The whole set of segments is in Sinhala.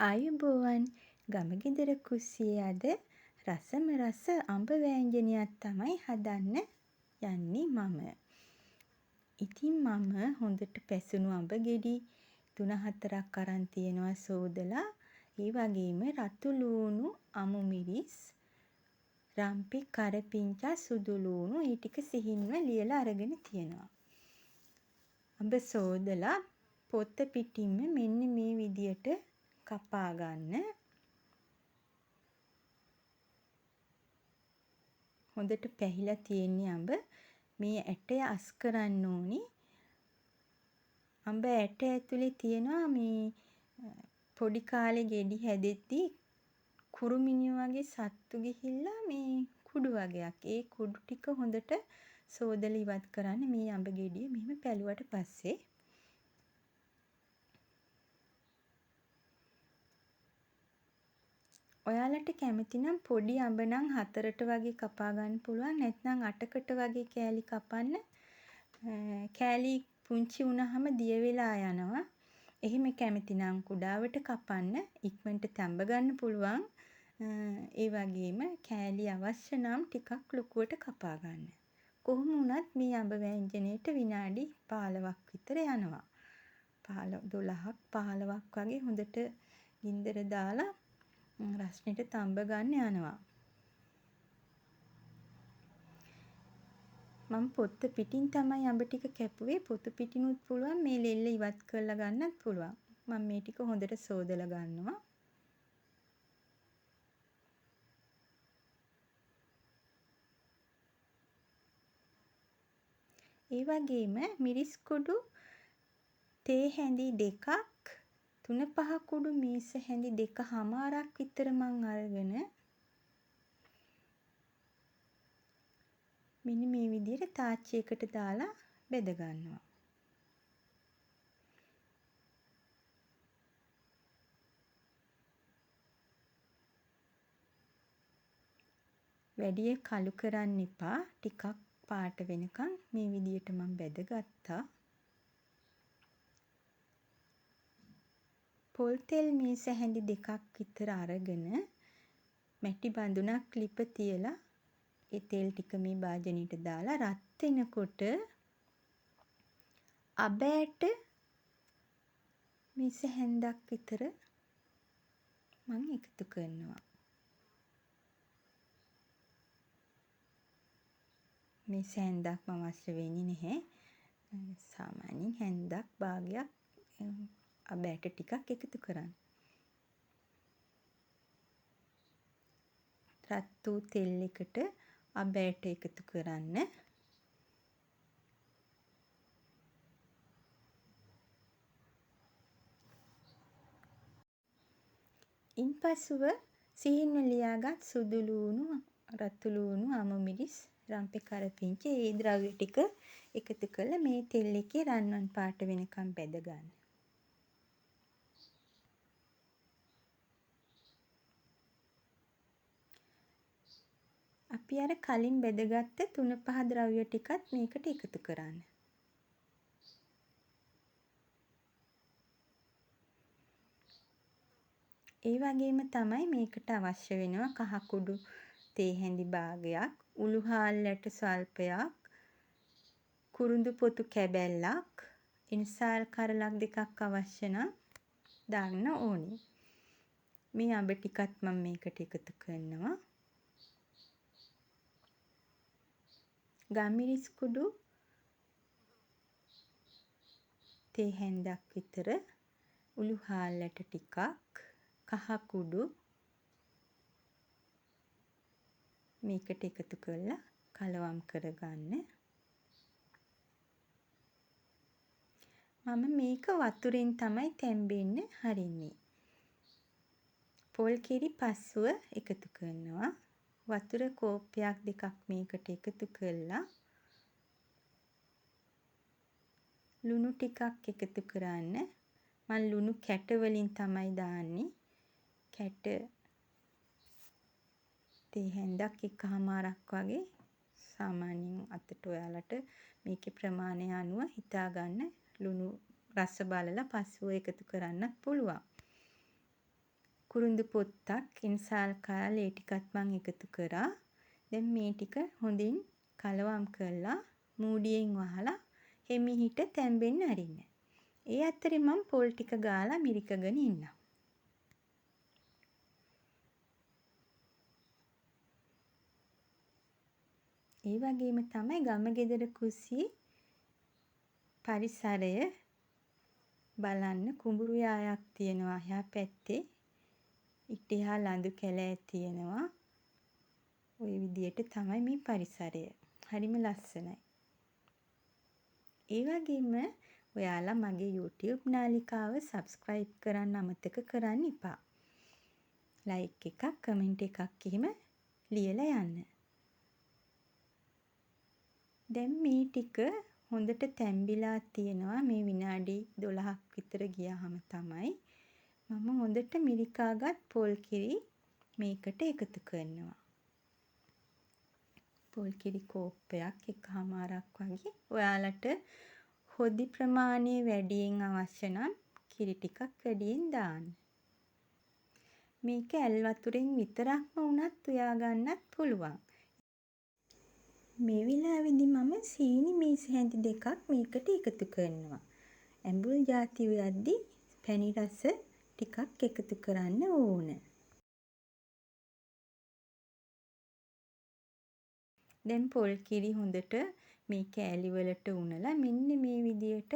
ආයුබෝවන් ගමගෙදර කුස්සියේ අද රසම රස අඹ වෑංජනයක් තමයි හදන්න යන්නේ මම. ඉතින් මම හොඳට පැසුණු අඹ ගෙඩි 3-4ක් අරන් තියෙනවා සෝදලා. ඒ වගේම රතු ලූණු, අමු මිරිස්, රම්පි, කරපිංචා, සුදු ලූණු ඒ ටික සිහින්ව ලියලා අරගෙන තියෙනවා. අඹ සෝදලා පොත්ත පිටින්ම මෙන්න මේ විදියට කපා ගන්න. හොඳට පැහිලා තියෙන්නේ අඹ. මේ ඇටය අස් කරන්න ඕනි. අඹ ඇට ඇතුලේ තියෙනවා මේ පොඩි කාලේ ගෙඩි හැදෙද්දී කුරුමිනිය වගේ සත්තු ගිහිල්ලා මේ කුඩු වගේක්. ඒ කුඩු ටික හොඳට සෝදලා ඉවත් කරන්න මේ අඹ ගෙඩිය මෙහෙම පැලුවට පස්සේ. ඔයාලට කැමති නම් පොඩි අඹ නම් 4ට වගේ කපා ගන්න පුළුවන්. නැත්නම් 8කට වගේ කෑලි කපන්න. කෑලි පුංචි වුණාම දිය වෙලා යනවා. එහෙම කැමති නම් කුඩාවට කපන්න. ඉක්මනට තඹ ගන්න පුළුවන්. ඒ වගේම කෑලි අවශ්‍ය නම් ටිකක් ලොකුවට කපා ගන්න. කොහොම වුණත් මේ අඹ වෑංජනේට විනාඩි 15ක් විතර යනවා. 12ක් 15ක් වගේ හොඳට ගින්දර දාලා රස්නෙට තඹ ගන්න යනවා. මම පොත්ත පිටින් තමයි අඹ ටික කැපුවේ. පොත්ත පිටිනුත් පුළුවන් මේ ලෙල්ල ඉවත් කරලා ගන්නත් පුළුවන්. මම මේ ටික හොඳට සෝදලා ගන්නවා. ඒ වගේම මිරිස් කුඩු තේ හැඳි 2ක් 3-5 කුඩු මීස හැඳි 2මාරක් විතර මං අරගෙන මෙන්න මේ විදිහට තාච්චියකට දාලා බෙද ගන්නවා. වැඩි කළු කරන්න එපා. ටිකක් පාට වෙනකන් මේ විදිහට මම බෙදගත්තා. පොල් තෙල් මීස හැඳි 2ක් විතර අරගෙන මැටි බඳුනක් ලිප තියලා ඒ තෙල් ටික මේ භාජනෙට දාලා රත් වෙනකොට අබ ඇට මීස හැන්දක් විතර මම එකතු කරනවා. මේ හැන්දක්ම අවශ්‍ය වෙන්නේ නැහැ. සාමාන්‍යයෙන් හැන්දක් භාගයක් අබ ඇට ටිකක් එකතු කරන්න. රත් වූ තෙල් එකට අබ ඇට එකතු කරන්න. ඉන්පසුව සිහින්ව ලියාගත් සුදු ලූණු, රතු ලූණු, අමු මිරිස්, රම්පෙ කරපිංච ඒ ද්‍රව්‍ය ටික එකතු කරලා මේ තෙල් එකේ රන්වන් පාට වෙනකම් බෙද ගන්න. අපි අර කලින් බෙදගත්ත 3-5 ද්‍රව්‍ය ටිකත් මේකට එකතු කරන්න. ඒ වගේම තමයි මේකට අවශ්‍ය වෙනවා කහ කුඩු තේ හැඳි භාගයක්, උළු හාල් ඇට ස්වල්පයක්, කුරුඳු පොතු කැබැල්ලක්, ඉන්සාල් කරලක් 2ක් අවශ්‍ය නම් දාන්න ඕනේ. මේ අඹ ටිකත් මම මේකට එකතු කරනවා. ගම්මිරිස් කුඩු තේ හැන්දක් විතර, උළු හාල් ඇට ටිකක්, කහ කුඩු මේකට එකතු කරලා කලවම් කරගන්න. මම මේක වතුරෙන් තමයි තැම්බෙන්න හරින්නේ. පොල් කිරි 5 එකතු කරනවා. වතුර කෝප්පයක් 2ක් මේකට එකතු කරලා ලුණු ටිකක් එකතු කරන්න. මම ලුණු කැට වලින් තමයි දාන්නේ. කැට තේ හැන්දක් 1මාරක් වගේ සාමාන්‍යයෙන් අතට ඔයාලට මේකේ ප්‍රමාණය අනුව හිතා ගන්න ලුණු රස බලලා 5 එකතු කරන්නත් පුළුවන්. කුරුඳු පොත්තක්, ඉන්සාල් කාල් ඒ ටිකත් මම එකතු කරා. දැන් මේ ටික හොඳින් කලවම් කරලා මූඩියෙන් වහලා හිමිහිට තැම්බෙන්න අරින්න. ඒ අතරේ මම පොල් ටික ගාලා මිරිකගෙන ඉන්නම්. ඒ වගේම තමයි ගම ගෙදර කුස්සියේ පරිසරය බලන්න කුඹුරු යායක් තියෙනවා එහා පැත්තේ. ඊට එහා ලඳු කැලෑ තියෙනවා. ওই විදියට තමයි මේ පරිසරය. හරිම ලස්සනයි. ඒ වගේම ඔයාලා මගේ YouTube නාලිකාව subscribe කරන්න අමතක කරන්න එපා. like එකක්, comment එකක් එහෙම ලියලා යන්න. දැන් මේ ටික හොඳට තැම්බිලා තියෙනවා. මේ විනාඩි 12ක් විතර ගියාම තමයි මම හොඳට මිරිකාගත් පොල් කිරි මේකට එකතු කරනවා. පොල් කිරි කෝප්පයක් එකහමාරක් වගේ. ඔයාලට හොදි ප්‍රමාණය වැඩියෙන් අවශ්‍ය නම් කිරි ටිකක් වැඩියෙන් දාන්න. මේක ඇල් වතුරෙන් විතරක්ම වුණත් උයා ගන්නත් පුළුවන්. මේ වෙලාවේදී මම සීනි මේස හැඳි දෙකක් මේකට එකතු කරනවා. ඇඹුල් ಜಾති උයද්දී පැණි රස ටිකක් එකතු කරන්න ඕන. දැන් පොල් කිරි හොඳට මේ කෑලි වලට උනලා මෙන්න මේ විදියට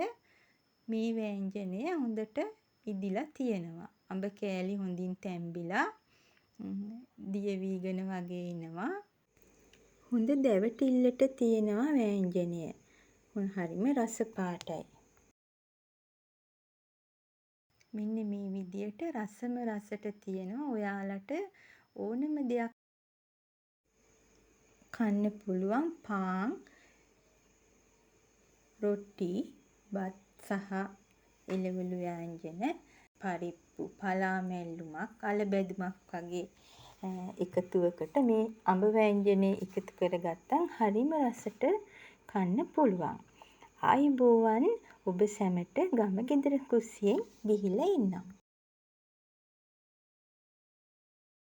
මේ වෑංජනය හොඳට ඉදිලා තියෙනවා. අඹ කෑලි හොඳින් තැම්බිලා දිය වීගෙන වගේ එනවා. හොඳ දැවටිල්ලට තියෙනවා වෑංජනය. හරිම රස පාටයි. මෙන්න මේ විදියට රසම රසට තියෙනවා. ඔයාලට ඕනම දෙයක් කන්න පුළුවන්. පාන්, රොටි, බත් සහ එළවලු ව්‍යංජන, පරිප්පු, පලා මැල්ලුමක්, අල බැදුමක් වගේ එකතුවකට මේ අඹ ව්‍යංජනේ එකතු කරගත්තම් හරිම රසට කන්න පුළුවන්. ආයුබෝවන් ඔබ සැමට ගම ගෙදර කුස්සියෙන් ගිහිල්ලා ඉන්නම්.